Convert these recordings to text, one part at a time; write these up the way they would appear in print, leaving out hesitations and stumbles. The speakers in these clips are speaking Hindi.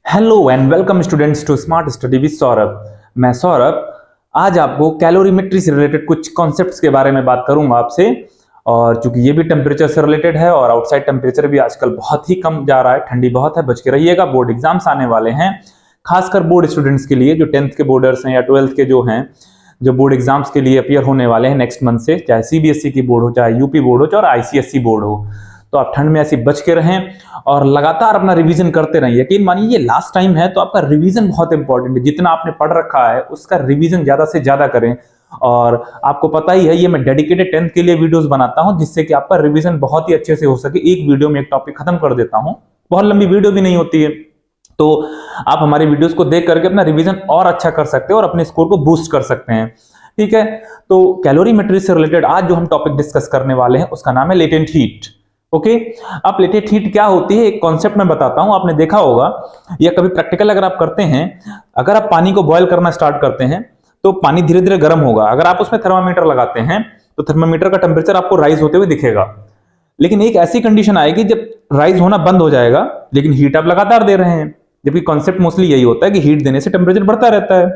Hello and welcome students to smart study with Saurabh. मैं सौरभ आज आपको कैलोरीमेट्री से रिलेटेड कुछ कॉन्सेप्ट्स के बारे में बात करूंगा आपसे। और चूंकि ये भी टेम्परेचर से रिलेटेड है और आउटसाइड टेम्परेचर भी आजकल बहुत ही कम जा रहा है, ठंडी बहुत है, बच के रहिएगा। बोर्ड एग्जाम्स आने वाले हैं, खासकर बोर्ड स्टूडेंट्स के लिए जो 10th के बोर्डर्स हैं या 12th के जो हैं, जो बोर्ड एग्जाम्स के लिए अपियर होने वाले हैं नेक्स्ट मंथ से, चाहे सीबीएसई की बोर्ड हो, चाहे यूपी बोर्ड हो, चाहे आईसीएसई बोर्ड हो। तो आप ठंड में ऐसे बच के रहें और लगातार अपना रिवीजन करते रहें। यकीन मानिए ये लास्ट टाइम है तो आपका रिवीजन बहुत इंपॉर्टेंट है। जितना आपने पढ़ रखा है उसका रिवीजन ज्यादा से ज्यादा करें। और आपको पता ही है ये मैं डेडिकेटेड 10th के लिए वीडियोस बनाता हूं जिससे कि आपका रिवीजन बहुत ही अच्छे से हो सके। एक वीडियो में एक टॉपिक खत्म कर देता हूं, बहुत लंबी वीडियो भी नहीं होती है, तो आप हमारे वीडियोस को देख करके अपना रिवीजन और अच्छा कर सकते हैं और अपने स्कोर को बूस्ट कर सकते हैं। ठीक है, तो कैलोरीमेट्री से रिलेटेड आज जो हम टॉपिक डिस्कस करने वाले हैं उसका नाम है लेटेंट हीट। ओके, अब लेटेंट हीट क्या होती है एक कॉन्सेप्ट में बताता हूं। आपने देखा होगा या कभी प्रैक्टिकल अगर आप करते हैं, अगर आप पानी को बॉयल करना स्टार्ट करते हैं तो पानी धीरे धीरे गर्म होगा। अगर आप उसमें थर्मामीटर लगाते हैं तो थर्मामीटर का टेम्परेचर आपको राइज होते हुए दिखेगा। लेकिन एक ऐसी कंडीशन आएगी जब राइज होना बंद हो जाएगा लेकिन हीट आप लगातार दे रहे हैं। जबकि कॉन्सेप्ट मोस्टली यही होता है कि हीट देने से टेम्परेचर बढ़ता रहता है।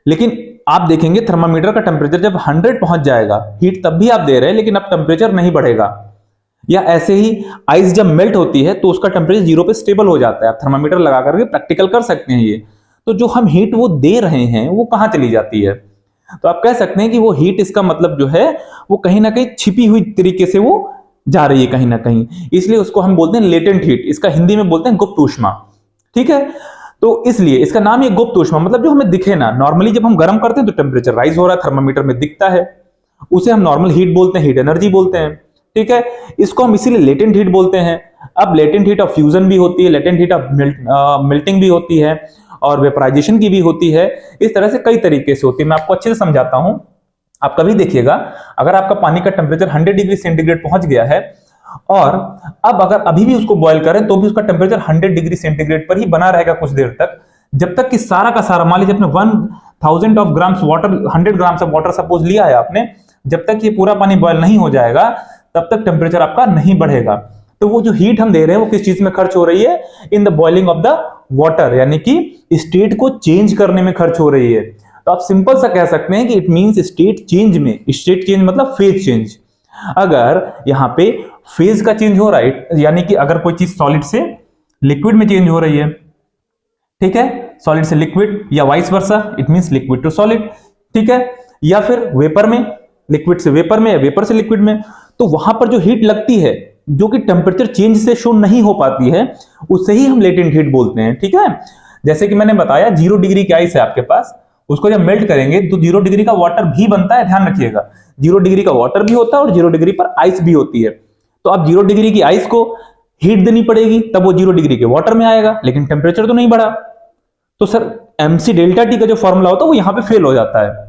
लेकिन आप देखेंगे थर्मामीटर का टेम्परेचर जब 100 पहुंच जाएगा, हीट तब भी आप दे रहे हैं लेकिन अब टेम्परेचर नहीं बढ़ेगा। या ऐसे ही आइस जब मेल्ट होती है तो उसका टेम्परेचर 0 पे स्टेबल हो जाता है। आप थर्मामीटर लगा करके प्रैक्टिकल कर सकते हैं ये। तो जो हम हीट वो दे रहे हैं वो कहां चली जाती है? तो आप कह सकते हैं कि वो हीट, इसका मतलब जो है वो कहीं ना कहीं छिपी हुई तरीके से वो जा रही है कहीं ना कहीं, इसलिए उसको हम बोलते हैं लेटेंट हीट। इसका हिंदी में बोलते हैं गुप्त ऊष्मा। ठीक है, तो इसलिए इसका नाम है गुप्त ऊष्मा। मतलब जो हमें दिखे ना, नॉर्मली जब हम गर्म करते हैं तो टेम्परेचर राइज हो रहा है, थर्मामीटर में दिखता है, उसे हम नॉर्मल हीट बोलते हैं, हीट एनर्जी बोलते हैं। ठीक है, इसको हम इसीलिए लेटेंट हीट बोलते हैं। अब लेटेंट हीट ऑफ फ्यूजन भी होती है, लेटेंट हीट ऑफ मेल्टिंग भी होती है और वेपराइजेशन की भी होती है। इस तरह से कई तरीके से होती है। मैं आपको अच्छे से समझाता हूं। आप कभी देखिएगा, अगर आपका पानी का टेम्परेचर 100 डिग्री सेंटीग्रेड पहुंच गया है और अब अगर अभी भी उसको बॉयल करें तो भी उसका टेम्परेचर 100 डिग्री सेंटीग्रेड पर ही बना रहेगा कुछ देर तक, जब तक कि सारा का सारा, मान लीजिए आपने 1000 of grams water, 100 grams of water suppose लिया है आपने, जब तक ये पूरा पानी बॉयल नहीं हो जाएगा तब तक टेम्परेचर आपका नहीं बढ़ेगा। तो वो जो हीट हम दे रहे हैं वो किस चीज में खर्च हो रही है? In the boiling of the water, यानी कि स्टेट को चेंज करने में खर्च हो रही है। तो आप सिंपल सा कह सकते हैं कि इट मींस स्टेट चेंज में, स्टेट चेंज मतलब फेज चेंज। अगर यहाँ पे फेज का चेंज हो रहा है, यानी कि अगर कोई चीज सॉलिड से लिक्विड में चेंज हो रही है, ठीक है, सॉलिड से लिक्विड या vice versa, it means liquid to solid. ठीक है, या फिर वेपर में, लिक्विड से वेपर में या वेपर से लिक्विड में, तो वहां पर जो हीट लगती है जो कि टेम्परेचर चेंज से शो नहीं हो पाती है, उसे ही हम लेटेंट हीट बोलते हैं। ठीक है, जैसे कि मैंने बताया 0 डिग्री की आइस है आपके पास, उसको जब मेल्ट करेंगे तो 0 डिग्री का वाटर भी बनता है, ध्यान रखिएगा। 0 डिग्री का वाटर भी होता है और 0 डिग्री पर आइस भी होती है। तो अब 0 डिग्री की आइस को हीट देनी पड़ेगी तब वो 0 डिग्री के वाटर में आएगा, लेकिन टेम्परेचर तो नहीं बढ़ा। तो सर mc डेल्टा टी का जो फॉर्मूला होता है वो यहां पे फेल हो जाता है।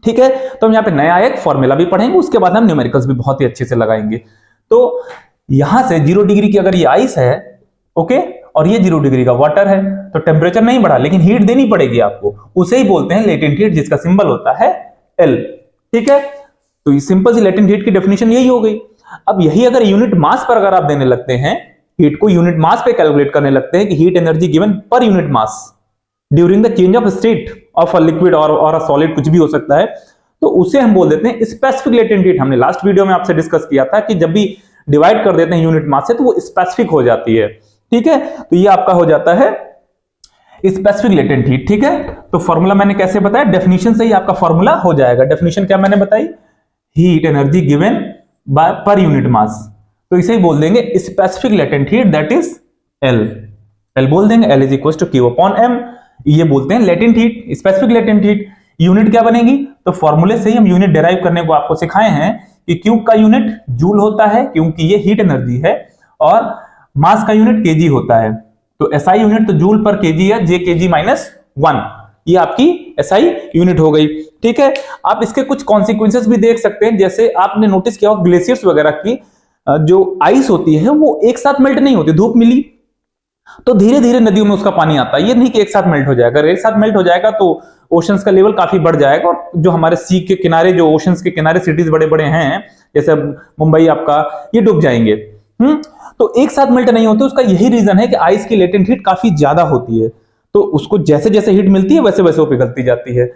ठीक है, तो हम यहाँ पे नया एक फॉर्मूला भी पढ़ेंगे, उसके बाद हम न्यूमेरिकल्स भी बहुत ही अच्छे से लगाएंगे। तो यहां से 0 डिग्री की अगर ये आइस है, ओके, और ये 0 डिग्री का वाटर है, तो टेम्परेचर नहीं बढ़ा लेकिन हीट देनी पड़ेगी आपको, उसे ही बोलते हैं लेटेंट हीट, जिसका सिंबल होता है L। ठीक है, तो ये सिंपल सी लेटेंट हीट की डेफिनेशन यही हो गई। अब यही अगर यूनिट मास पर अगर आप देने लगते हैं, हीट को यूनिट मास पे कैलकुलेट करने लगते हैं कि हीट एनर्जी गिवन पर unit mass during the change of state of a liquid और अ सॉलिड, कुछ भी हो सकता है, तो उसे हम बोल देते हैं स्पेसिफिक लेटेंट हीट। हमने लास्ट वीडियो में आपसे डिस्कस किया था कि जब भी डिवाइड कर देते हैं यूनिट मास से तो वो स्पेसिफिक हो जाती है। ठीक है, तो ये आपका हो जाता है स्पेसिफिक लेटेंट हीट। ठीक है, तो फॉर्मूला मैंने कैसे बताया? डेफिनेशन से ही आपका फॉर्मूला हो जाएगा। डेफिनेशन क्या मैंने बताई? Heat energy given by per unit mass, तो इसे ही बोल देंगे specific latent heat, that is L बोल देंगे। L is equal to Q upon M, ये बोलते हैं latent heat, specific latent heat. Unit क्या बनेगी? तो फॉर्मूले से ही हम यूनिट डिराइव करने को आपको सिखाए हैं कि क्यूब का यूनिट जूल होता है क्योंकि ये हीट एनर्जी है, और मास का यूनिट केजी होता है। तो एसआई यूनिट तो जूल पर केजी है, जे केजी माइनस 1, ये आपकी एसआई यूनिट हो गई। ठीक है, आप इसके कुछ कॉन्सिक्वेंसेस भी देख सकते हैं। जैसे आपने नोटिस किया ग्लेशियर्स वगैरह की जो आइस होती है वो एक साथ मेल्ट नहीं होती। धूप मिली तो धीरे धीरे नदियों में उसका पानी आता है, ये नहीं कि एक साथ मेल्ट हो जाएगा। अगर एक साथ मेल्ट हो जाएगा तो ओशंस का लेवल काफी बढ़ जाएगा, और जो हमारे सी के किनारे, जो ओशंस के किनारे सिटीज बड़े बड़े हैं जैसे मुंबई आपका, ये डूब जाएंगे। तो एक साथ मेल्ट नहीं होते, उसका यही रीजन है कि आइस की लेटेंट हीट काफी ज्यादा होती है, तो उसको जैसे जैसे हीट मिलती है वैसे वैसे वो पिघलती जाती है।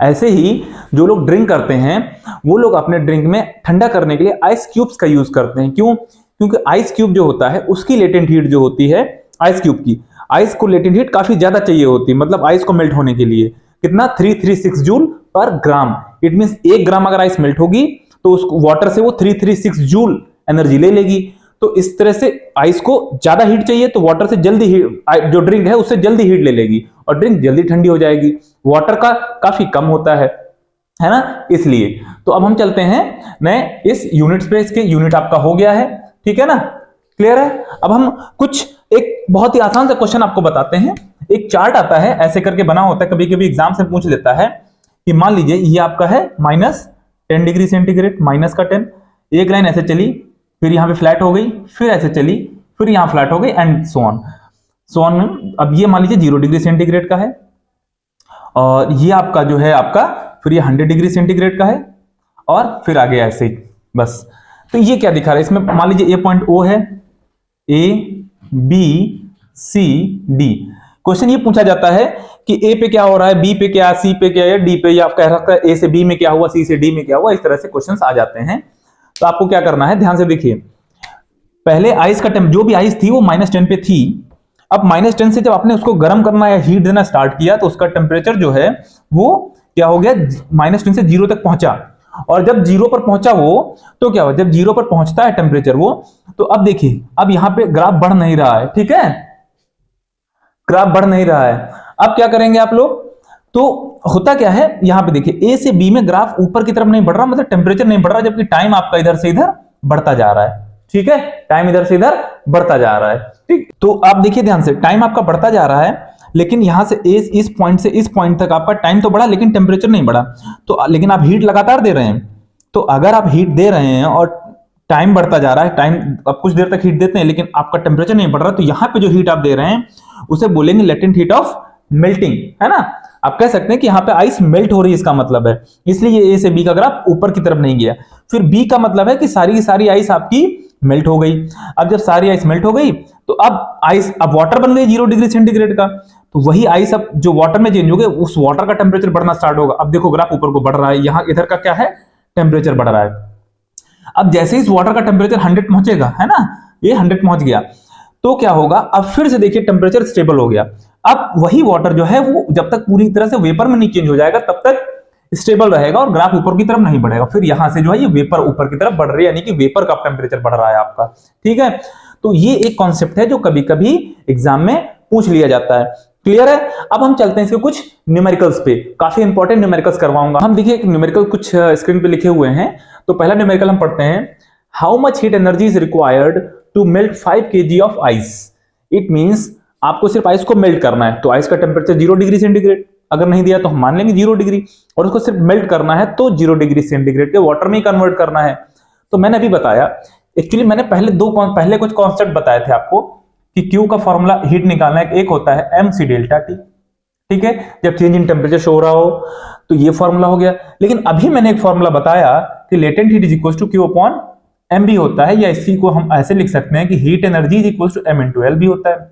ऐसे ही जो लोग ड्रिंक करते हैं वो लोग अपने ड्रिंक में ठंडा करने के लिए आइस क्यूब्स का यूज करते हैं। क्यों? क्योंकि आइस क्यूब जो होता है उसकी लेटेंट हीट जो होती है आइस क्यूब की, आइस को लेटेंट हीट काफी ज्यादा चाहिए होती है, मतलब आइस को मेल्ट होने के लिए कितना 336 joule per gram. It means 1 ग्राम अगर आइस मेल्ट होगी तो उस वाटर से वो 336 जूल एनर्जी ले लेगी। तो इस तरह से आइस को ज्यादा हीट चाहिए तो वाटर से जल्दी हीट, जो ड्रिंक है उससे जल्दी हीट ले लेगी और ड्रिंक जल्दी ठंडी हो जाएगी। वाटर का काफी कम होता है ना, इसलिए। तो अब हम चलते हैं नए इस यूनिट्स पे, इसके यूनिट आपका हो गया है, ठीक है ना, क्लियर है। अब हम कुछ एक बहुत ही आसान सा क्वेश्चन आपको बताते हैं। एक चार्ट आता है ऐसे करके बना होता है, कभी कभी एग्जाम से पूछ लेता है कि मान लीजिए ये आपका है -10 डिग्री सेंटीग्रेड, माइनस का 10, एक लाइन ऐसे चली, फिर यहाँ पे फ्लैट हो गई, फिर ऐसे चली, फिर यहाँ फ्लैट हो गई एंड सो ऑन। अब ये मान लीजिए 0 डिग्री सेंटीग्रेड का है और ये आपका जो है आपका फिर ये 100 डिग्री सेंटीग्रेड का है और फिर आगे ऐसे ही बस। तो ये क्या दिखा रहा है इसमें, मान लीजिए ये पॉइंट O है, A B C D। Question ये पूछा जाता है कि A पे क्या हो रहा है, B पे क्या, C पे क्या है, D पे, या आप कह सकते हैं A से B में क्या हुआ, C से D में क्या हुआ, इस तरह से क्वेश्चंस आ जाते हैं। तो आपको क्या करना है, ध्यान से देखिए। पहले आइस का जो भी आइस थी वो -10 पे थी। अब -10 से जब आपने उसको गर्म करना या हीट देना स्टार्ट किया तो उसका टेम्परेचर जो है वो क्या हो गया, -10 से 0 तक पहुंचा। और जब 0 पर पहुंचा वो, तो क्या हुआ, जब 0 पर पहुंचता है टेम्परेचर वो, तो अब देखिए अब यहां पे ग्राफ बढ़ नहीं रहा है, ठीक है, ग्राफ बढ़ नहीं रहा है। अब क्या करेंगे आप लोग, तो होता क्या है यहां पे देखिए A से B में ग्राफ ऊपर की तरफ नहीं बढ़ रहा, मतलब टेम्परेचर नहीं बढ़ रहा, जबकि टाइम आपका इधर से इधर बढ़ता जा रहा है, ठीक है, टाइम इधर से इधर बढ़ता जा रहा है, ठीक। तो आप देखिए ध्यान से, टाइम आपका बढ़ता जा रहा है, लेकिन यहां से इस पॉइंट से इस पॉइंट तक आपका टाइम तो बढ़ा लेकिन टेम्परेचर नहीं बढ़ा। तो लेकिन आप हीट लगातार दे रहे हैं, तो अगर आप हीट दे रहे हैं और टाइम बढ़ता जा रहा है, टाइम अब कुछ देर तक हीट देते हैं लेकिन आपका टेम्परेचर नहीं बढ़ रहा, तो यहां पे जो हीट आप दे रहे हैं उसे बोलेंगे लेटेंट हीट ऑफ मेल्टिंग, है ना। आप कह सकते हैं कि यहाँ पे आइस मेल्ट हो रही है, इसका मतलब है, इसलिए ये A से B का ग्राफ ऊपर की तरफ नहीं गया। फिर B का मतलब है कि सारी की सारी आइस आपकी मेल्ट हो गई। अब जब सारी आइस मेल्ट हो गई तो अब वाटर बन गई 0 डिग्री सेंटीग्रेड का, तो वही आइस अब जो वाटर में चेंज हो गए, उस वाटर का टेम्परेचर बढ़ना स्टार्ट होगा। अब देखो ग्राफ ऊपर को बढ़ रहा है, यहाँ इधर का क्या है, टेम्परेचर बढ़ रहा है। अब जैसे इस वाटर का टेम्परेचर 100 पहुंचेगा, है ना, ये 100 पहुंच गया, तो क्या होगा, अब फिर से देखिए टेम्परेचर स्टेबल हो गया। अब वही वाटर जो है वो जब तक पूरी तरह से वेपर में नहीं चेंज हो जाएगा तब तक स्टेबल रहेगा और ग्राफ ऊपर की तरफ नहीं बढ़ेगा। फिर यहां से जो है ये वेपर ऊपर की तरफ बढ़ रही है, यानी कि वेपर का टेम्परेचर बढ़ रहा है आपका, ठीक है। तो ये एक कॉन्सेप्ट है जो कभी कभी एग्जाम में पूछ लिया जाता है, क्लियर है। अब हम चलते हैं इसके कुछ न्यूमेरिकल्स पे, काफी इंपॉर्टेंट न्यूमेरिकल्स करवाऊंगा। हम देखिए एक न्यूमेरिकल कुछ स्क्रीन पे लिखे हुए हैं। तो पहला न्यूमेरिकल हम पढ़ते हैं, how much heat energy is required to melt 5 kg of ice. It means आपको सिर्फ आइस को मेल्ट करना है, तो आइस का टेम्परेचर 0 डिग्री सेंटीग्रेड, अगर नहीं दिया तो हम मान लेंगे 0 डिग्री, और उसको सिर्फ मेल्ट करना है तो 0 डिग्री सेंटीग्रेड के वाटर में कन्वर्ट करना है। तो मैंने अभी बताया, एक्चुअली मैंने पहले कुछ कॉन्सेप्ट बताए थे आपको कि Q का फॉर्मूला हीट निकालना है, एक होता है mc डेल्टा T, ठीक है, जब चेंज इन टेम्परेचर शो हो रहा हो, तो ये फॉर्मूला हो गया। लेकिन अभी मैंने एक फॉर्मूला बताया कि latent heat is equal to Q upon mb होता है, या इसी को हम ऐसे लिख सकते हैं कि heat energy is equal to m into L भी होता है।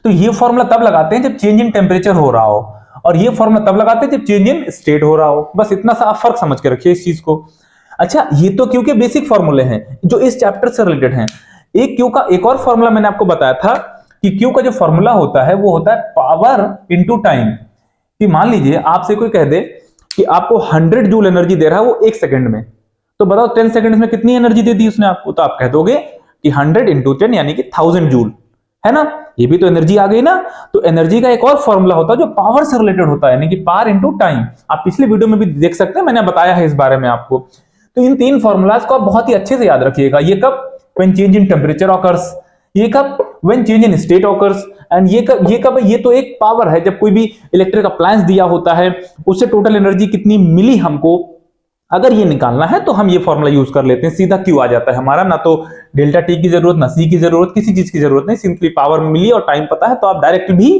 तो ये फॉर्मूला तब लगाते हैं जब चेंज इन टेम्परेचर हो रहा हो, और ये फॉर्मूला तब लगाते हैं जब चेंज इन स्टेट हो रहा हो। बस इतना सा आप फर्क समझ के रखिए इस चीज को। अच्छा, ये तो क्यू के बेसिक फॉर्मूले हैं जो इस चैप्टर से रिलेटेड हैं। एक क्यू का एक और फॉर्मूला मैंने आपको बताया था कि क्यू का जो फॉर्मूला होता है वो होता है पावर इंटू टाइम। कि मान लीजिए आपसे कोई कह दे कि आपको 100 जूल एनर्जी दे रहा है वो 1 सेकंड में, तो बताओ 10 सेकंड में कितनी एनर्जी दे दी उसने आपको, तो आप कह दोगे कि 100 इंटू 10 यानी कि 1000 जूल, है ना। ये भी तो एनर्जी आ गई ना। तो एनर्जी का एक और फॉर्मूला होता है जो पावर से रिलेटेड होता है, यानी कि पावर इंटू टाइम। आप पिछले वीडियो में भी देख सकते हैं, मैंने बताया है इस बारे में आपको। तो इन 3 फॉर्मूलाज को आप बहुत ही अच्छे से याद रखिएगा। ये कब, when change in temperature occurs, ये कब, when change in state occurs, and ये कब, ये तो एक पावर है जब कोई भी इलेक्ट्रिक अप्लायंस दिया होता है उससे टोटल एनर्जी कितनी मिली हमको, अगर ये निकालना है तो हम ये फॉर्मूला यूज कर लेते हैं, सीधा क्यू आ जाता है हमारा। ना तो डेल्टा टी की जरूरत, ना सी की जरूरत, किसी चीज की जरूरत नहीं, सिंपली पावर मिली और टाइम पता है तो आप डायरेक्ट भी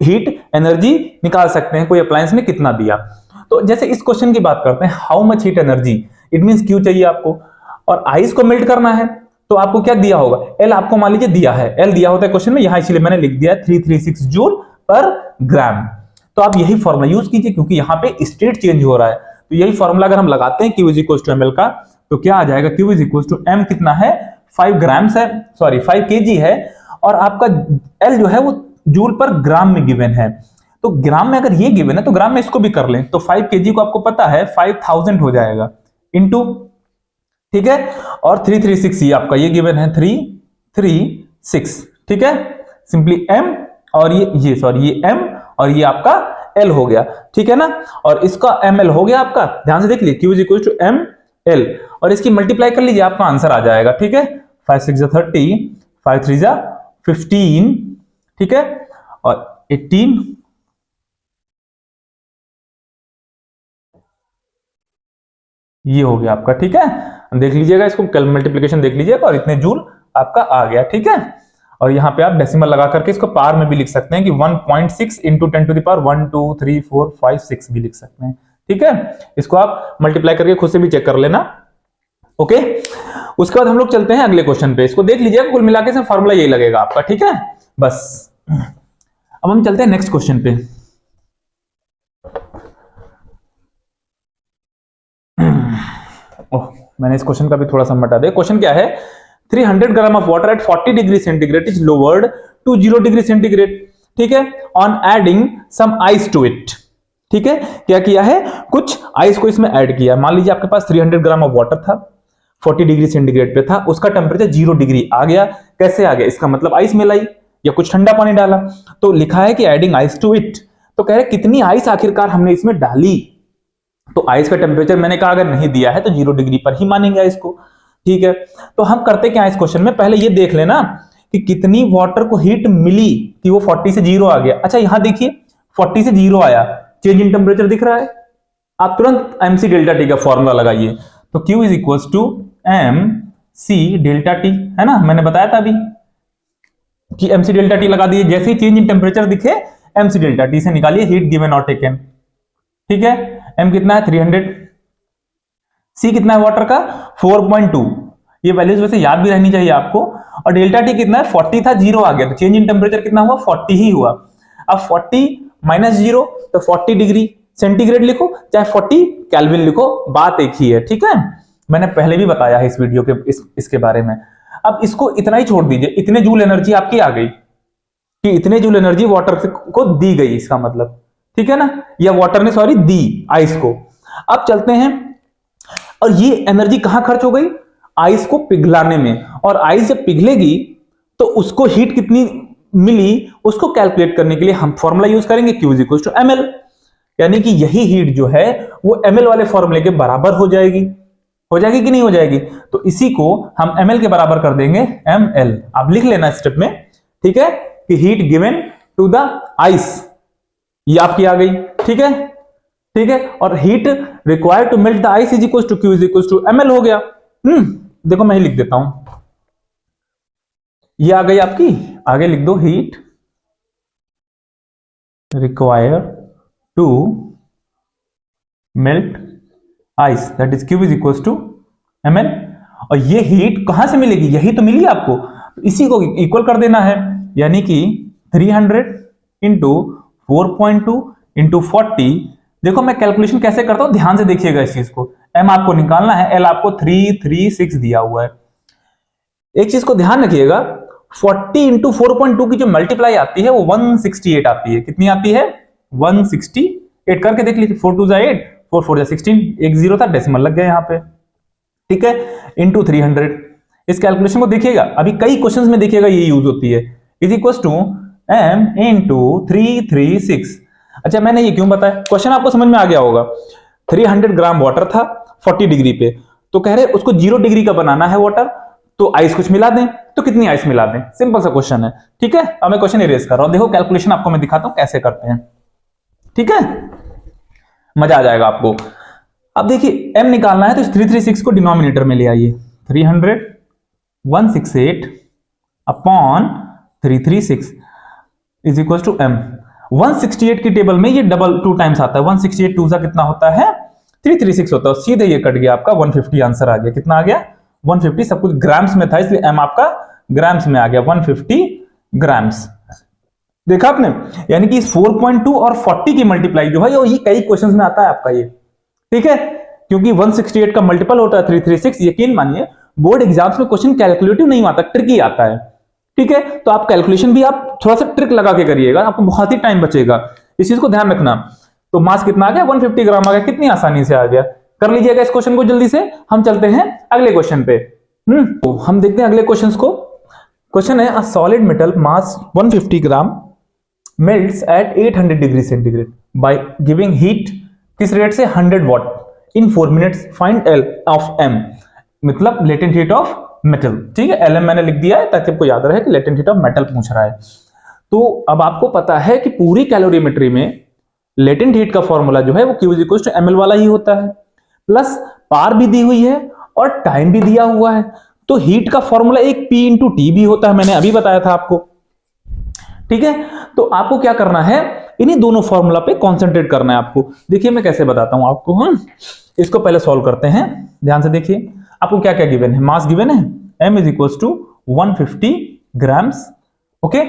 हीट एनर्जी निकाल सकते हैं कोई अप्लायंस ने कितना दिया। तो जैसे इस क्वेश्चन की बात करते हैं, how much heat energy, it means Q चाहिए आपको, और आइस को मेल्ट करना है तो आपको क्या दिया होगा, एल आपको मान लीजिए दिया है, एल दिया होता है क्वेश्चन में, यहां इसलिए मैंने लिख दिया है 336 जूल पर ग्राम। तो आप यही फॉर्मूला यूज कीजिए क्योंकि यहाँ पे स्टेट चेंज हो रहा है, तो यही फॉर्मूला अगर हम लगाते हैं Q = ml का, तो क्या आ जाएगा, Q = m कितना है 5 ग्राम्स है, सॉरी 5 kg है, और आपका L जो है वो जूल पर ग्राम में गिवन है। तो ग्राम में अगर ये गिवन है तो ग्राम में इसको भी कर लें, तो 5 kg को आपको पता है 5000 हो जाएगा इनटू, ठीक है, और 336 ये आपका ये गिवन है 336, ठीक है, सिंपली m और ये सॉरी ये m और ये आपका L हो गया, ठीक है ना, और इसका ml हो गया आपका, ध्यान से देख लीजिए Q = ml, और इसकी मल्टीप्लाई कर लीजिए आपका आंसर आ जाएगा, ठीक है, 5 6 30, 5 3 15, ठीक है, और 18, ये हो गया आपका, ठीक है, देख लीजिएगा इसको, कल मल्टीप्लिकेशन देख लीजिएगा और इतने जूल आपका आ गया, ठीक है। और यहाँ पे आप डेसिमल लगा करके इसको पावर में भी लिख सकते हैं कि 1.6 × 10⁻1 2 3 4 5 6 भी लिख सकते हैं, ठीक है, इसको आप मल्टीप्लाई करके खुद से भी चेक कर लेना, ओके। उसके बाद हम लोग चलते हैं अगले क्वेश्चन पे, इसको देख लीजिएगा, कुल मिलाकर से फॉर्मूला यही लगेगा आपका, ठीक है, बस। अब हम चलते हैं नेक्स्ट क्वेश्चन पे। मैंने इस क्वेश्चन का भी थोड़ा सा मटा दिया। क्वेश्चन क्या है, 300 gram of water at 40 degree centigrade is lowered to 0 degree centigrade, ठीक है, on adding some ice to it, ठीक है, क्या किया है, कुछ आइस को इसमें ऐड किया। मान लीजिए आपके पास 300 ग्राम ऑफ वाटर था, 40 डिग्री सेंटीग्रेड पे था, उसका टेम्परेचर 0 डिग्री आ गया, कैसे आ गया, इसका मतलब आइस मिलाई या कुछ ठंडा पानी डाला, तो लिखा है कि एडिंग आइस टू इट, तो कह रहे कितनी आइस आखिरकार हमने इसमें डाली, तो आइस का टेम्परेचर मैंने कहा अगर नहीं दिया है तो 0 डिग्री पर ही मानेंगे आइस को, ठीक है। तो हम करते क्या इस क्वेश्चन में, पहले ये देख लेना कि कितनी वाटर को हीट मिली कि वो 40 से 0 आ गया। अच्छा यहां देखिए 40 से 0 आया, चेंज इन टेम्परेचर दिख रहा है, आप तुरंत mc डेल्टा टी का फॉर्मूला लगाइए, तो Q = mc डेल्टा टी, है ना, मैंने बताया था अभी कि mc डेल्टा टी लगा दिए, जैसे ही चेंज इन टेम्परेचर दिखे mc डेल्टा टी से निकालिए हीट गिवन और टेकन, ठीक है। m कितना है 300, c कितना है वाटर का 4.2, ये वैल्यूज वैसे याद भी रहनी चाहिए आपको, और डेल्टा टी कितना है 40 था 0 आ गया, तो चेंज इन टेम्परेचर कितना हुआ 40 ही हुआ। अब 40 - 0 तो 40 डिग्री सेंटीग्रेड लिखो चाहे 40 केल्विन लिखो, बात एक ही है, ठीक है, मैंने पहले भी बताया है इस वीडियो के इसके बारे में। अब इसको इतना ही छोड़ दीजिए, इतने जूल एनर्जी आपकी आ गई कि इतने जूल एनर्जी वाटर को दी गई, इसका मतलब, ठीक है ना, या वाटर ने सॉरी दी आइस को। अब चलते हैं, और ये एनर्जी कहां खर्च हो गई, आइस को पिघलाने में, और आइस जब पिघलेगी तो उसको हीट कितनी मिली उसको कैलकुलेट करने के लिए हम फॉर्मूला यूज करेंगे Q = ml, यानी कि यही हीट जो है वो ml वाले फॉर्मूले के बराबर हो जाएगी कि नहीं हो जाएगी, तो इसी को हम ml के बराबर कर देंगे ml, आप लिख लेना स्टेप में, ठीक है, कि heat given to the ice ये आपकी आ गई, ठीक है, ठीक है, और heat required to melt the ice is equal to Q = ml हो गया। देखो मैं ही लिख देता हूं, ये आ गई आपकी, आगे लिख दो heat required to melt ice that is Q = ml, और ये हीट कहां से मिलेगी, यही तो मिली आपको, तो इसी को इक्वल कर देना है, यानी कि 300 × 4.2 × 40, देखो मैं कैलकुलेशन कैसे करता हूं, ध्यान से देखिएगा इस चीज को, m आपको निकालना है, l आपको 336 दिया हुआ है। एक चीज को ध्यान रखिएगा, 40 × 4.2 की जो मल्टीप्लाई आती है वो 168 आती है, कितनी आती है 168, करके देख लीजिए, 4 2 8, 4 4 16, एक जीरो था डेसिमल लग गया यहाँ पे, ठीक है, इंटू 300। इस कैलकुलेशन को देखिएगा, अभी कई क्वेश्चंस में देखिएगा ये यूज होती है, इज इक्वल टू m × 336। अच्छा मैंने ये क्यों बताया, क्वेश्चन आपको समझ में आ गया होगा, 300 ग्राम वाटर था 40 डिग्री पे, तो कह रहे उसको 0 डिग्री का बनाना है वाटर, तो आइस कुछ मिला दें, तो कितनी आइस मिला दें, सिंपल सा क्वेश्चन है, ठीक है। अब मैं क्वेश्चन इरेज कर रहा हूं, देखो कैलकुलेशन आपको मैं दिखाता हूं कैसे करते हैं, ठीक है, मजा आ जाएगा आपको। अब देखिए m निकालना है तो इस 336 को डिनोमिनेटर में ले आइए, 300 168 upon 336 is equal to m। 168 की टेबल में ये डबल 2 टाइम्स आता है, 168 2 कितना होता है 336 होता है, सीधे ये कट गया आपका 150 आंसर आ गया, कितना आ गया 150 सब कुछ ग्राम्स में था, इसलिए m आपका ग्राम्स में आ गया, 150 ग्राम्स। देखा आपने, यानी कि 4.2 और 40 की मल्टीप्लाई जो है ये कई क्वेश्चंस में आता है आपका ये, ठीक है, क्योंकि 168 का मल्टीपल होता है 336। यकीन मानिए बोर्ड एग्जाम्स में क्वेश्चन कैलकुलेटिव नहीं आता, ट्रिकी आता है, ठीक है। तो आप कैलकुलेशन भी आप थोड़ा सा ट्रिक लगा के करिएगा, आपको बहुत ही टाइम बचेगा, इस चीज को ध्यान रखना। तो मास कितना आ गया, 150 ग्राम आ गया, कितनी आसानी से आ गया। कर लीजिएगा इस क्वेश्चन को जल्दी से। हम चलते हैं अगले क्वेश्चन पे। तो हम देखते हैं अगले क्वेश्चन को। क्वेश्चन है, a solid metal mass 150 gram melts at 800 degree centigrade by giving heat किस रेट से, 100 what in 4 minutes, find L of M, मतलब लेटेंट हीट ऑफ मेटल, ठीक है। LM मैंने लिख दिया है ताकि आपको याद रहे कि लेटेंट हीट ऑफ मेटल पूछ रहा है। तो अब आपको पता है कि पूरी कैलोरीमेट्री में लेटेंट हीट का फॉर्मूला जो है वो Q = ml वाला ही होता है, प्लस पार भी दी हुई है और टाइम भी दिया हुआ है। तो हीट का फॉर्मूला एक P × T भी होता है, मैंने अभी बताया था आपको, ठीक है। तो आपको क्या करना है, इन्हीं दोनों फॉर्मूला पे कंसंट्रेट करना है आपको। देखिए मैं कैसे बताता हूं आपको, इसको पहले सॉल्व करते हैं, ध्यान से देखिए। आपको क्या क्या गिवन है, मास गिवन है m = 150 ग्राम्स, ओके,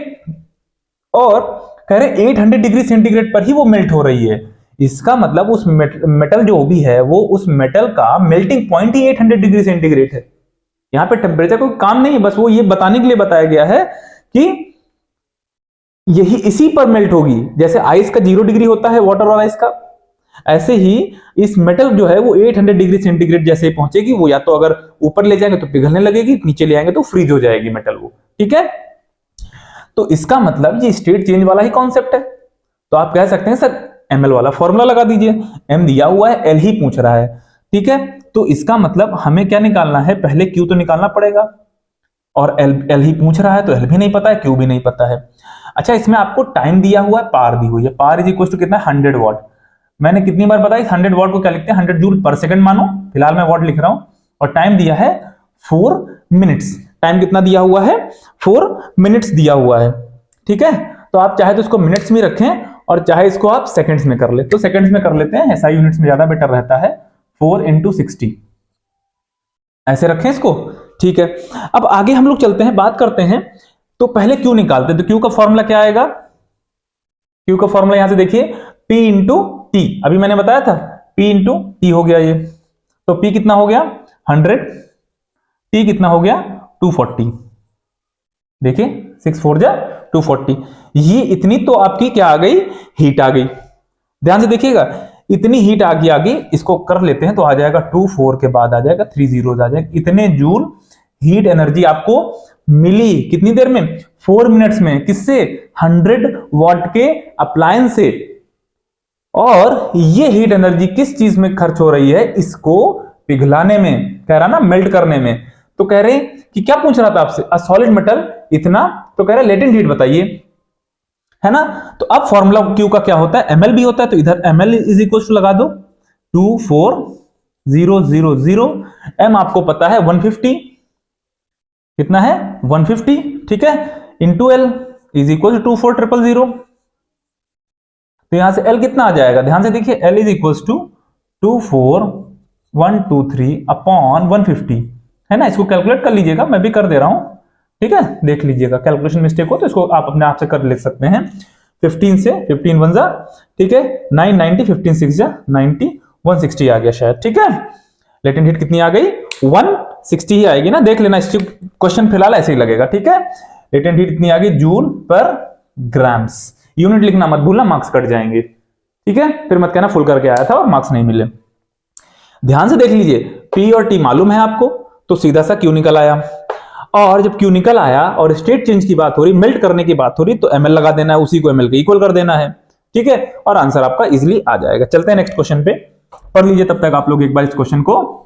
और कह रहे 800 डिग्री सेंटीग्रेड पर ही वो मेल्ट हो रही है। इसका मतलब उस मेटल जो भी है वो उस मेटल का मेल्टिंग पॉइंट ही 800 डिग्री सेंटीग्रेड है। यहां पे टेम्परेचर कोई काम नहीं है, बस वो ये बताने के लिए बताया गया है कि यही इसी पर मेल्ट होगी। जैसे आइस का 0 डिग्री होता है, वाटर और आइस का, ऐसे ही इस मेटल जो है वो 800 डिग्री सेंटीग्रेड जैसे पहुंचेगी। वो या तो अगर ऊपर ले जाएंगे तो पिघलने लगेगी, नीचे ले आएंगे तो फ्रीज हो जाएगी मेटल वो, ठीक है। तो इसका मतलब ये स्टेट चेंज वाला ही कॉन्सेप्ट है। तो आप कह सकते हैं सर ml वाला फॉर्मूला लगा दीजिए, m दिया हुआ है, l ही पूछ रहा है, ठीक है। तो इसका मतलब हमें क्या निकालना है, पहले q तो निकालना पड़ेगा, और l ही पूछ रहा है तो l भी नहीं पता है, q भी नहीं पता है। अच्छा, इसमें आपको टाइम दिया हुआ है, पार दी हुई है, पार = कितना, 100 वॉट। मैंने कितनी बार बताया, 100 वॉट को क्या लिखते हैं, 100 जूल पर सेकंड मानो, फिलहाल मैं वॉट लिख रहा हूं, और टाइम दिया है 4 मिनट्स। टाइम कितना दिया हुआ है, 4 मिनट्स दिया हुआ है, ठीक है। तो आप चाहे तो इसको मिनट्स में रखें और चाहे इसको आप सेकंड्स में कर ले, तो सेकंड्स में कर लेते हैं, ऐसा यूनिट्स में ज्यादा बेटर रहता है। 4 × 60 ऐसे रखें इसको, ठीक है। अब आगे हम लोग चलते हैं, बात करते हैं। तो पहले Q निकालते हैं। तो Q का फॉर्मूला क्या आएगा, Q का फॉर्मूला यहां से देखिए, P × T, अभी मैंने बताया था P × T हो गया ये। तो P कितना हो गया 100, T कितना हो गया 240, देखिए 6 4 जा 240। ये इतनी तो आपकी क्या आ गई, हीट आ गई। ध्यान से देखिएगा, इतनी हीट आ गई, इसको कर लेते हैं तो आ जाएगा 24 के बाद आ जाएगा 3 zeros आ जाएगा। इतने जूल हीट एनर्जी आपको मिली कितनी देर में, 4 मिनट्स में, किससे, 100 वॉट के अप्लायंस से। और ये हीट एनर्जी किस चीज में खर्च हो रही है, इसको पिघलाने में, कह रहा ना मेल्ट करने में। तो कह रहे कि क्या पूछ रहा था आपसे, अ सॉलिड मेटल इतना, तो कह रहे लेटेंट हीट बताइए, है ना। तो अब फॉर्मूला Q का क्या होता है, ml भी होता है, तो इधर ml = लगा दो 24000। m आपको पता है 150, कितना है 150, ठीक है, इंटू L = 24000। तो यहां से L कितना आ जाएगा, ध्यान से देखिए, L = 24123/150, है ना। इसको कैलकुलेट कर लीजिएगा, मैं भी कर दे रहा हूं, ठीक है, देख लीजिएगा, कैलकुलेशन मिस्टेक हो तो इसको आप अपने आप से कर ले सकते हैं। 15 से 15 1 जा, ठीक है, 990, 15 6 जा 90, 160 आ गया शायद, ठीक है। लेटेंट हीट कितनी आ गई, 160 ही आएगी ना, देख लेना, इस क्वेश्चन फिलहाल ऐसे ही लगेगा, ठीक है। लेटेंट हीट कितनी आ गई, जूल पर ग्राम्स। यूनिट लिखना मत भूलना, मार्क्स कट जाएंगे, ठीक है, फिर मत कहना फुल करके आया था और मार्क्स नहीं मिले। ध्यान से देख लीजिए, P और T मालूम है आपको, तो सीधा सा Q निकल आया। और जब Q निकल आया और स्टेट चेंज की बात हो रही, मेल्ट करने की बात हो रही, तो ml लगा देना है, उसी को ml के इक्वल कर देना है, ठीक है, और आंसर आपका इजीली आ जाएगा। चलते हैं नेक्स्ट क्वेश्चन पे, पढ़ लीजिए तब तक आप लोग एक बार इस क्वेश्चन को।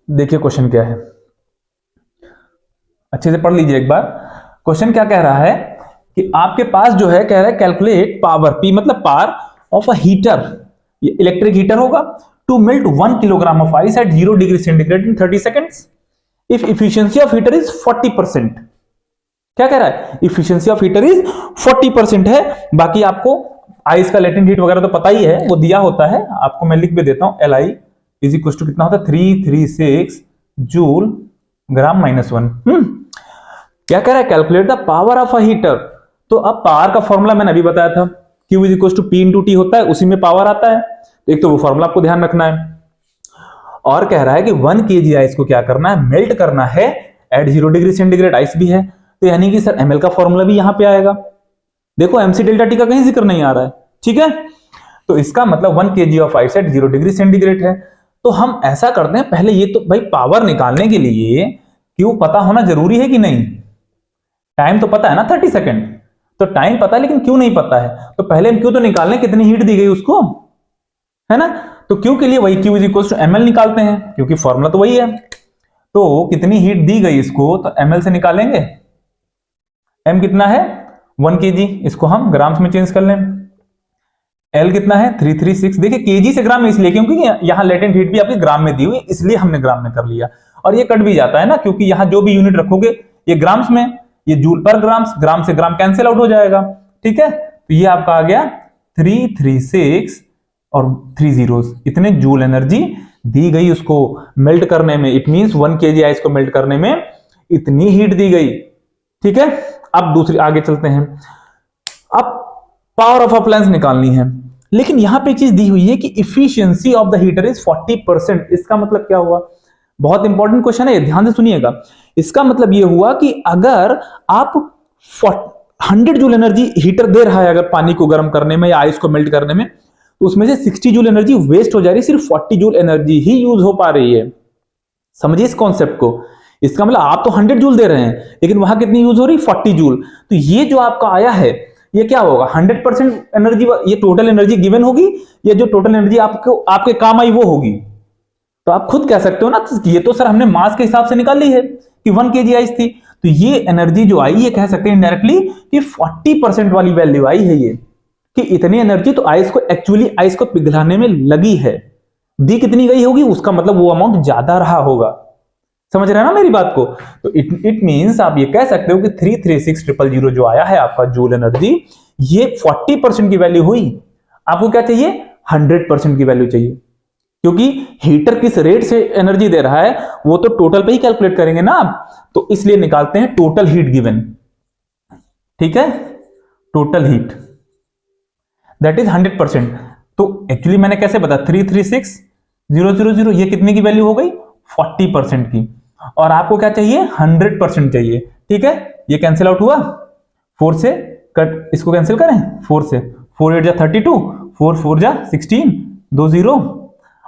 देखिए क्वेश्चन क्या है, अच्छे से पढ़ लीजिए एक बार। क्वेश्चन क्या कह रहा है कि आपके पास जो है, कह रहा है कैलकुलेट पावर, P मतलब पावर ऑफ अ हीटर, ये इलेक्ट्रिक हीटर होगा, to melt 1 kilogram of ice at 0 degree centigrade in 30 seconds if efficiency of heater is 40%। क्या कह रहा है, इफिशियंसी ऑफ हीटर इज 40% है, बाकी आपको आइस का लेटेंट हीट वगैरह तो पता ही है, वो दिया होता है आपको, मैं लिख भी देता हूं। Li इज इक्वल टू कितना होता है 336 जूल ग्राम -1। क्या कह रहा है, calculate the power of a heater. तो अब पावर का फॉर्मूला मैंने अभी बताया था, Q is equal to P into T होता है, उसी में पावर आता है। तो एक तो वो फॉर्मूला आपको ध्यान रखना है, और कह रहा है कि 1 kg आइस को क्या करना है, मेल्ट करना है एट 0 डिग्री सेंटीग्रेड। आइस भी है, तो यानी कि सर ml का फॉर्मूला भी यहां पे आएगा। देखो mc डेल्टा टी का कहीं जिक्र नहीं आ रहा है, ठीक है। तो इसका मतलब 1 kg of ice at 0 degree centigrade है। तो हम ऐसा करते हैं, पहले ये तो भाई पावर निकालने के लिए Q पता होना जरूरी है कि नहीं। टाइम तो पता है ना 30 सेकेंड, तो टाइम पता है लेकिन Q नहीं पता है। तो पहले हम Q तो निकालने, कितनी हीट दी गई उसको, है ना। तो Q के लिए वही Q is equal to ml निकालते हैं, क्योंकि फॉर्मूला तो वही है। तो कितनी हीट दी गई इसको, तो ml से निकालेंगे। m कितना है 1 kg, इसको हम ग्राम्स में चेंज कर लें। L कितना है 336। देखिए kg से ग्राम में इसलिए क्योंकि यहां लेटेंट हीट भी आपके ग्राम में दी हुई, इसलिए हमने ग्राम में कर लिया। और ये कट भी जाता है ना, क्योंकि यहां जो भी यूनिट रखोगे ये ग्राम्स में, ये जूल पर ग्राम्स, ग्राम से ग्राम कैंसिल आउट हो जाएगा, ठीक है। तो ये आपका आ गया 336 और 3 zeros, इतने जूल एनर्जी दी गई उसको मेल्ट करने में। इट मींस 1 kg आइस को मेल्ट करने में इतनी हीट दी गई, ठीक है। अब दूसरी आगे चलते हैं। अब पावर ऑफ अप्लायंस निकालनी है, लेकिन यहां पे एक चीज दी हुई है कि efficiency of the heater is 40%। इसका मतलब क्या हुआ, बहुत इंपॉर्टेंट क्वेश्चन है, ध्यान से सुनिएगा। इसका मतलब यह हुआ कि अगर आप 100 जूल एनर्जी हीटर दे रहा है अगर पानी को गर्म करने में या आइस को मेल्ट करने में, तो उसमें से 60 जूल एनर्जी वेस्ट हो जा रही है, सिर्फ 40 जूल एनर्जी ही यूज हो पा रही है। समझिए इस कॉन्सेप्ट को। इसका मतलब आप तो 100 जूल दे रहे हैं, लेकिन वहां कितनी यूज हो रही, 40 जूल। तो ये जो आपका आया है, ये क्या होगा, 100% एनर्जी, ये टोटल एनर्जी गिवन होगी, ये जो टोटल एनर्जी आपको आपके काम आई वो होगी। तो आप खुद कह सकते हो ना, ये तो सर हमने मास के हिसाब से निकाल ली है कि 1 kg आइस थी, तो ये एनर्जी जो आई, ये कह सकते हैं इनडायरेक्टली कि 40% वाली वैल्यू आई है ये, कि इतनी एनर्जी तो आइस को एक्चुअली आइस को पिघलाने में लगी है। दी कितनी गई होगी, उसका मतलब वो अमाउंट ज्यादा रहा होगा। समझ रहे हैं ना मेरी बात को। तो इट मींस आप ये कह सकते हो कि 336,000 जो आया है आपका जूल एनर्जी, ये 40% की वैल्यू हुई। आपको क्या चाहिए, 100% की वैल्यू चाहिए, क्योंकि हीटर किस रेट से एनर्जी दे रहा है वो तो टोटल पे ही कैलकुलेट करेंगे ना आप। तो इसलिए निकालते हैं टोटल हीट गिवन, ठीक है, टोटल हीट दैट इज 100%। तो एक्चुअली मैंने कैसे बताया, 336,000 ये कितने की वैल्यू हो गई, 40% की। और आपको क्या चाहिए, 100% चाहिए, ठीक है। ये कैंसिल आउट हुआ, 4 से कट, इसको कैंसिल करें 4 से, 4 8 जा 32, 4 4 जा 16, 2 0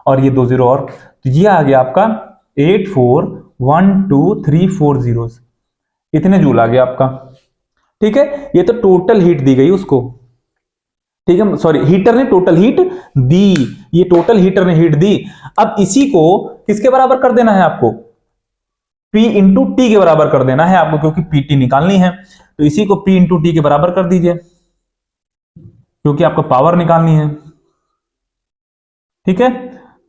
और ये 2 0 और, तो ये आ गया आपका 841234 zeros, इतने जूल आ गया आपका, ठीक है। ये तो टोटल हीट दी गई उसको, ठीक है, सॉरी हीटर ने टोटल हीट दी, ये टोटल हीटर ने हीट दी। अब इसी को किसके बराबर कर देना है आपको, P इंटू टी के बराबर कर देना है आपको, क्योंकि PT निकालनी है। तो इसी को P इंटू टी के बराबर कर दीजिए, क्योंकि आपको पावर निकालनी है, ठीक है।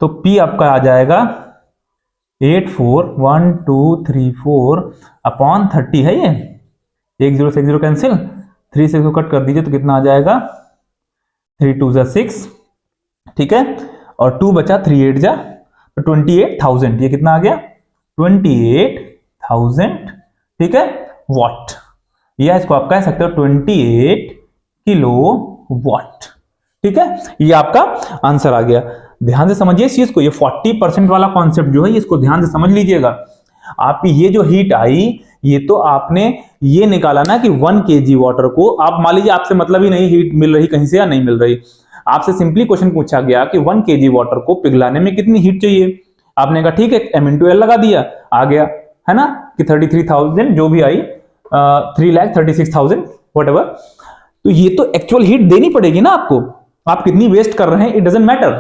तो P आपका आ जाएगा 841234 अपॉन 30 है, ये 1 0 से 1 0 कैंसिल, 3 से इसको कट कर दीजिए तो कितना आ जाएगा, 3 2 जा 6, ठीक है, और 2 बचा, 3 8 जा, तो 28,000, ये कितना आ गया 28,000, ठीक है, वॉट। या इसको आप कह सकते हो 28 किलो वॉट, ठीक है। ये आपका आंसर आ गया। ध्यान से समझिए इस चीज को, ये 40% वाला कॉन्सेप्ट जो है इसको ध्यान से समझ लीजिएगा। आपकी ये जो हीट आई, ये तो आपने ये निकाला ना कि 1 kg वाटर को, आप मान लीजिए आपसे मतलब ही नहीं हीट मिल रही कहीं से या नहीं मिल रही, आपसे सिंपली क्वेश्चन पूछा गया कि 1 kg वाटर को पिघलाने में कितनी हीट चाहिए। आपने कहा ठीक है, m into L लगा दिया, आ गया, है ना, कि 33,000 जो भी आई, 3,36,000 व्हाटएवर। तो ये तो एक्चुअल हीट देनी पड़ेगी ना आपको, आप कितनी वेस्ट कर रहे हैं इट डजंट मैटर,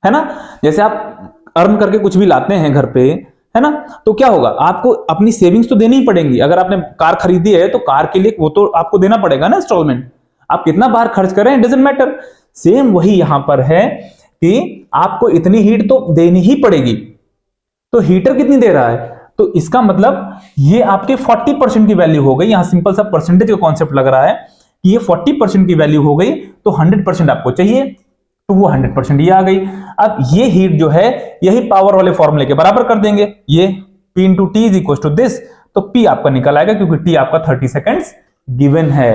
है ना। जैसे आप अर्न करके कुछ भी लाते हैं घर पे, है ना, तो क्या होगा, आपको अपनी सेविंग्स तो देनी ही पड़ेंगी। अगर आपने कार खरीदी है तो कार के लिए वो तो आपको देना पड़ेगा ना इंस्टॉलमेंट, आप कितना बार खर्च कर रहे हैं इट डजंट मैटर। सेम वही यहां पर है कि आपको इतनी हीट तो देनी ही पड़ेगी। तो हीटर कितनी दे रहा है, तो इसका मतलब ये आपके 40% की वैल्यू हो गई। यहां सिंपल सा परसेंटेज का कॉन्सेप्ट लग रहा है कि ये 40% की वैल्यू हो गई, तो 100% आपको चाहिए, तो वो 100% ये आ गई। अब ये हीट जो है यही पावर वाले फॉर्मूले के बराबर कर देंगे, ये P into T is equal to this, तो P आपका निकल आएगा क्योंकि T आपका 30 सेकेंड्स गिवन है।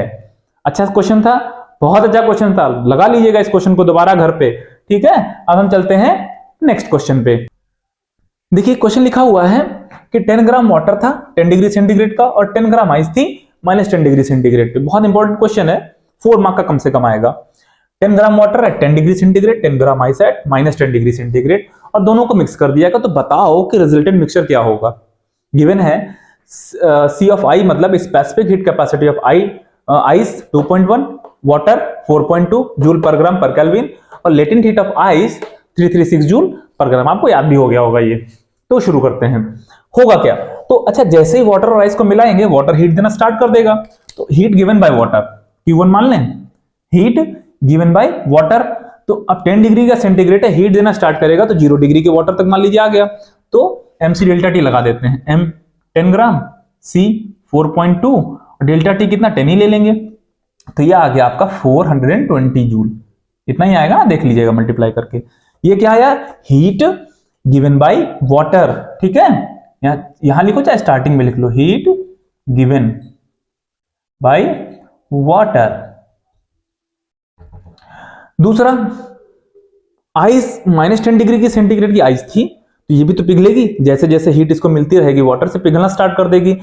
अच्छा क्वेश्चन था, बहुत अच्छा क्वेश्चन था, लगा लीजिएगा इस क्वेश्चन को दोबारा घर पे, ठीक है। अब हम चलते हैं नेक्स्ट क्वेश्चन पे। देखिए क्वेश्चन लिखा हुआ है कि 10 ग्राम वाटर था 10 डिग्री सेंटीग्रेड का और 10 ग्राम आइस थी -10 डिग्री सेंटीग्रेड पे। बहुत इंपॉर्टेंट क्वेश्चन है, 4 मार्क का कम से कम आएगा। 10 gram water at 10 degree centigrade, 10 gram ice eight -10 degree centigrade, और दोनों को मिक्स कर दिया। तो बताओ कि रिजल्टेंट मिक्सचर क्या होगा। गिवन है C ऑफ I मतलब specific heat capacity of ice 2.1, water 4.2 joule per gram per kelvin, और latent heat of ice 336 joule per gram. आपको याद भी हो गया होगा ये। तो शुरू करते हैं, होगा क्या। तो अच्छा, जैसे ही वाटर और आइस को मिलाएंगे वाटर हीट देना स्टार्ट कर देगा। तो heat given by water Q1 मान लें, हीट गिवन बाय वाटर। तो अब 10 डिग्री का सेंटीग्रेड है, हीट देना स्टार्ट करेगा तो 0 डिग्री के वाटर तक मान लीजिए आ गया। तो MC डेल्टा T लगा देते हैं, M 10 ग्राम, C 4.2, और डेल्टा T कितना 10 ही ले लेंगे। तो ये आ गया आपका 420 जूल, इतना ही आएगा ना, देख लीजिएगा मल्टीप्लाई करके। ये क्या आया, हीट गिवन बाय वाटर, ठीक है। यहां लिखो चाहे स्टार्टिंग में लिख लो, हीट गिवन बाय वाटर। दूसरा, आइस -10 डिग्री की सेंटीग्रेड की आइस थी, तो ये भी तो पिघलेगी, जैसे जैसे हीट इसको मिलती रहेगी वाटर से पिघलना स्टार्ट कर देगी।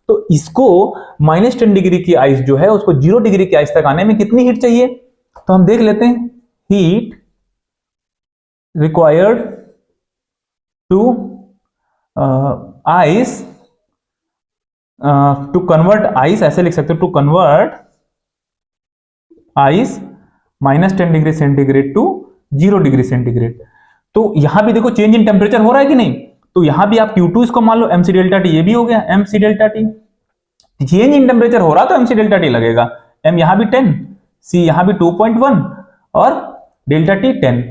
तो इसको -10 डिग्री की आइस जो है उसको 0 डिग्री की आइस तक आने में कितनी हीट चाहिए। तो हम देख लेते हैं, heat required to ice to convert ice, ऐसे लिख सकते हो, to convert ice -10 degree centigrade to 0 degree centigrade. तो यहां भी देखो चेंज इन टेम्परेचर हो रहा है कि नहीं। तो यहां भी आप Q2 इसको मान लो, MC डेल्टा T, ये भी हो गया MC delta T। Change in temperature हो रहा तो MC डेल्टा T लगेगा। M यहां भी 10, C यहां भी 2.1 और डेल्टा T 10।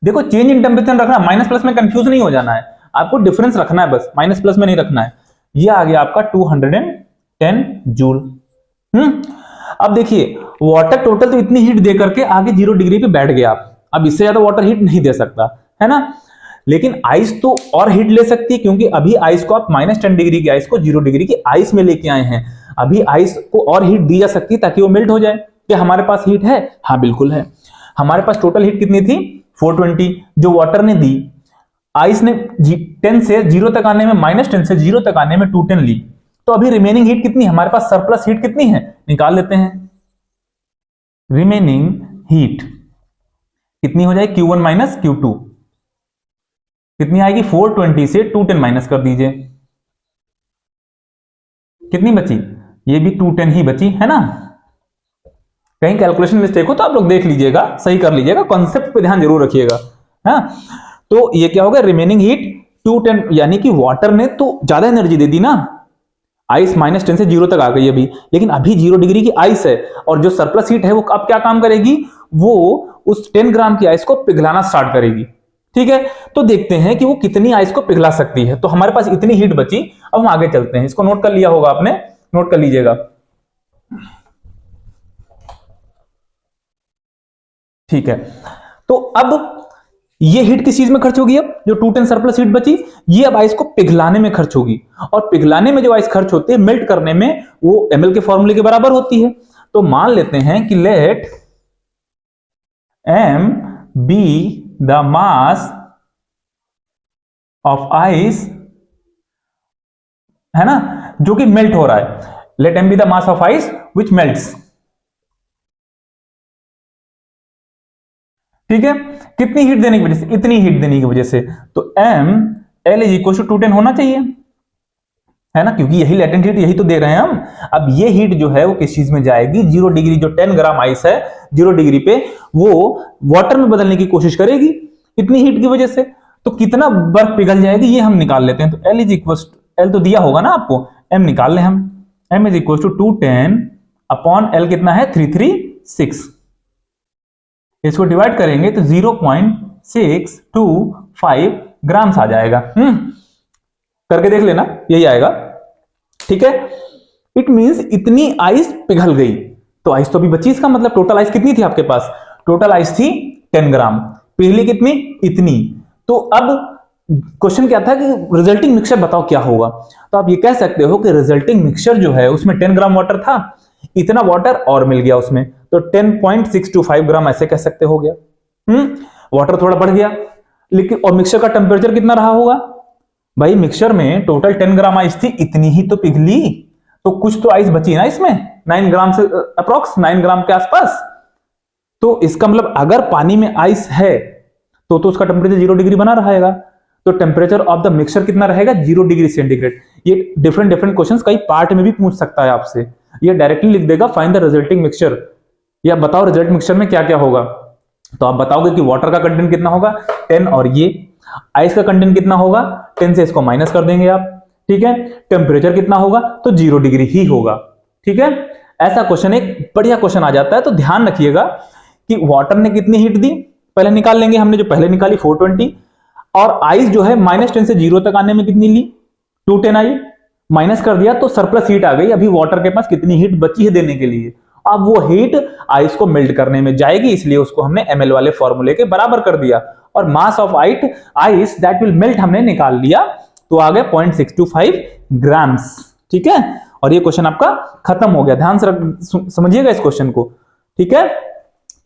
देखो चेंज इन टेम्परेचर रखना, माइनस प्लस में कंफ्यूज नहीं हो जाना है, आपको डिफरेंस रखना है बस, माइनस प्लस में नहीं रखना है। ये आ गया आपका 210 जूल। अब देखिए वाटर टोटल तो इतनी हीट दे करके आगे 0 डिग्री पे बैठ गया आप, अब इससे ज्यादा वाटर हीट नहीं दे सकता है ना। लेकिन आइस तो और हीट ले सकती है, क्योंकि अभी आइस को आप -10 डिग्री की आइस को 0 डिग्री की आइस में लेके आए हैं। अभी आइस को और हीट दी जा सकती है ताकि वो मेल्ट हो जाए। क्या हमारे पास हीट है? हाँ बिल्कुल है। हमारे पास टोटल हीट कितनी थी? 420, जो वाटर ने दी। आइस ने 10 से 0 तक आने में, -10 से 0 तक आने में 210 ली। तो अभी रिमेनिंग हीट कितनी, हमारे पास सरप्लस हीट कितनी है, निकाल लेते हैं। रिमेनिंग हीट कितनी हो जाएगी, Q1 माइनस Q2 कितनी आएगी, 420 से 210 माइनस कर दीजिए, कितनी बची, ये भी 210 ही बची है ना। कहीं कैलकुलेशन मिस्टेक हो तो आप लोग देख लीजिएगा, सही कर लीजिएगा, कॉन्सेप्ट पे ध्यान जरूर रखिएगा। हाँ तो ये क्या होगा, रिमेनिंग हीट 210, यानी कि वाटर ने तो ज्यादा एनर्जी दे दी ना, आइस -10 से 0 तक आ गई अभी, लेकिन अभी 0 डिग्री की आइस है, और जो सरप्लस हीट है वो अब क्या काम करेगी, वो उस 10 ग्राम की आइस को पिघलाना स्टार्ट करेगी। ठीक है, तो देखते हैं कि वो कितनी आइस को पिघला सकती है। तो हमारे पास इतनी हीट बची। अब हम आगे चलते हैं, इसको नोट कर लिया होगा आपने, नोट कर लीजिएगा। ठीक है, तो अब ये हीट किस चीज में खर्च होगी, अब जो 210 सरप्लस हीट बची, ये अब आइस को पिघलाने में खर्च होगी। और पिघलाने में जो आइस खर्च होती है, मेल्ट करने में, वो ml के फॉर्मूले के बराबर होती है। तो मान लेते हैं कि late m be the mass of ice, है ना, जो कि मेल्ट हो रहा है। Let m be the mass of ice which melts। ठीक है, कितनी हीट देने की वजह से, इतनी हीट देने की वजह से, तो m L is equal to 210 होना चाहिए, है ना, क्योंकि यही लेटेंट हीट, यही तो दे रहे हैं हम। अब ये हीट जो है वो किस चीज में जाएगी, 0 डिग्री, जो 10 ग्राम आइस है 0 डिग्री पे, वो वाटर में बदलने की कोशिश करेगी इतनी हीट की वजह से। तो कितना बर्फ पिघल जाएगी ये हम निकाल लेते हैं। तो L इज इक्वल, L तो दिया होगा ना आपको, M निकाल लें हम। M is equal to 210 upon L कितना है 336, इसको डिवाइड करेंगे तो 0.625 ग्राम्स आ जाएगा। करके देख लेना, यही आएगा। ठीक है, इट मींस इतनी आइस पिघल गई। तो आइस तो अभी बची, इसका मतलब टोटल आइस कितनी थी आपके पास? टोटल आइस थी 10 ग्राम, पिघली कितनी? इतनी। तो अब क्वेश्चन क्या था कि रिजल्टिंग मिक्सचर बताओ क्या होगा। तो आप ये कह सकते हो कि रिजल्टिंग मिक्सचर जो है उसमें 10 ग्राम वाटर था, इतना वाटर और मिल गया उसमें, तो 10.625 ग्राम ऐसे कह सकते हो गया। वाटर थोड़ा बढ़ गया, लेकिन और मिक्सचर का टेम्परेचर कितना रहा होगा? भाई मिक्सचर में टोटल 10 ग्राम आइस थी, इतनी ही तो पिघली, तो कुछ तो आइस बची ना इसमें, 9 ग्राम से अप्रोक्स 9 ग्राम के आसपास। तो इसका मतलब अगर पानी में आइस है तो उसका टेम्परेचर 0 डिग्री बना रहेगा, तो टेम्परेचर ऑफ द मिक्सचर कितना रहेगा? 0 डिग्री सेंटीग्रेड। ये डिफरेंट डिफरेंट क्वेश्चंस कई पार्ट में भी पूछ सकता है आपसे। ये डायरेक्टली लिख देगा फाइंड द रिजल्टिंग मिक्सचर, या बताओ रिजल्ट मिक्सचर में क्या क्या होगा। तो आप बताओगे कि वाटर का कंटेंट कितना होगा 10, और ये आइस का कंटेंट कितना होगा 10 से इसको माइनस कर देंगे आप, ठीक है। टेम्परेचर कितना होगा? तो 0 डिग्री ही होगा, ठीक है। ऐसा क्वेश्चन एक बढ़िया क्वेश्चन आ जाता है। तो ध्यान रखिएगा कि वाटर ने कितनी हीट दी, पहले निकाल लेंगे, हमने जो पहले निकाली 420, और आइस जो है -10 से 0 तक आने में कितनी ली? 210 आई, माइनस कर दिया तो सरप्लस हीट आ गई। अभी वाटर के पास कितनी हीट बची है देने के लिए? अब वो हीट आइस को मेल्ट करने में जाएगी, इसलिए उसको हमने ml वाले फॉर्मूले के बराबर कर दिया, और mass of ice that will melt हमने निकाल लिया, तो आ गया 0.625 ग्राम्स, ठीक है। और ये क्वेश्चन आपका खत्म हो गया। ध्यान से समझिएगा इस क्वेश्चन को, ठीक है।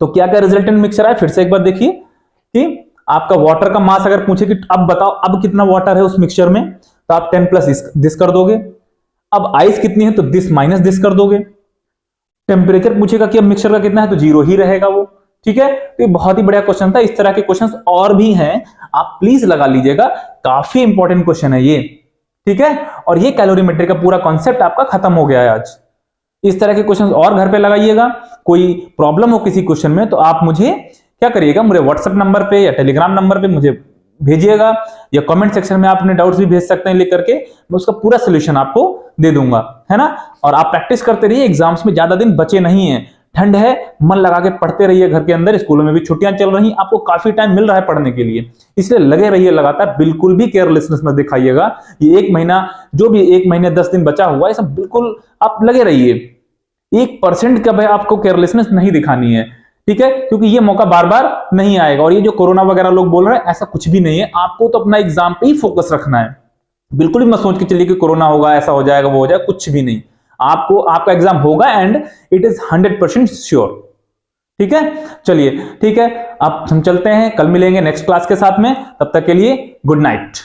तो क्या क्या रिजल्टेंट मिक्सचर है, फिर से एक बार देखिए कि आपका वाटर का मास अगर पूछे कि अब बताओ अब कितना वाटर है उस मिक्सचर में, तो आप 10 प्लस दिस कर दोगे। अब आइस कितनी है तो दिस माइनस दिस कर दोगे। टेम्परेचर पूछेगा कि अब मिक्सचर का कितना है तो 0 ही रहेगा वो, ठीक है। तो ये बहुत ही बढ़िया क्वेश्चन था। इस तरह के क्वेश्चंस और भी हैं, आप प्लीज लगा लीजिएगा, काफी इंपॉर्टेंट क्वेश्चन है ये, ठीक है। और ये कैलोरीमेट्री का पूरा कॉन्सेप्ट आपका खत्म हो गया है आज। इस तरह के क्वेश्चंस और घर पे लगाइएगा। कोई प्रॉब्लम हो किसी क्वेश्चन में तो आप मुझे क्या करिएगा, मुझे व्हाट्सएप नंबर पे या टेलीग्राम नंबर पे मुझे भेजिएगा, या कमेंट सेक्शन में आप अपने डाउट्स भी भेज सकते हैं लिख करके, मैं उसका पूरा सोल्यूशन आपको दे दूंगा, है ना। और आप प्रैक्टिस करते रहिए, एग्जाम्स में ज्यादा दिन बचे नहीं है, ठंड है, मन लगा के पढ़ते रहिए घर के अंदर। स्कूलों में भी छुट्टियां चल रही, आपको काफी टाइम मिल रहा है पढ़ने के लिए, इसलिए लगे रहिए लगातार, बिल्कुल भी केयरलेसनेस मत दिखाइएगा। ये 1 महीना, जो भी 1 महीने 10 दिन बचा हुआ है, सब बिल्कुल आप लगे रहिए। 1% का भाई आपको केयरलेसनेस नहीं दिखानी है, ठीक है, क्योंकि ये मौका बार बार नहीं आएगा। और ये जो कोरोना वगैरह लोग बोल रहे हैं, ऐसा कुछ भी नहीं है। आपको तो अपना एग्जाम पे ही फोकस रखना है, बिल्कुल भी मत सोच के चलिए कि कोरोना होगा, ऐसा हो जाएगा, वो हो जाएगा, कुछ भी नहीं। आपको आपका एग्जाम होगा एंड इट इज 100% श्योर, ठीक है। चलिए ठीक है, अब हम चलते हैं, कल मिलेंगे नेक्स्ट क्लास के साथ में, तब तक के लिए गुड नाइट।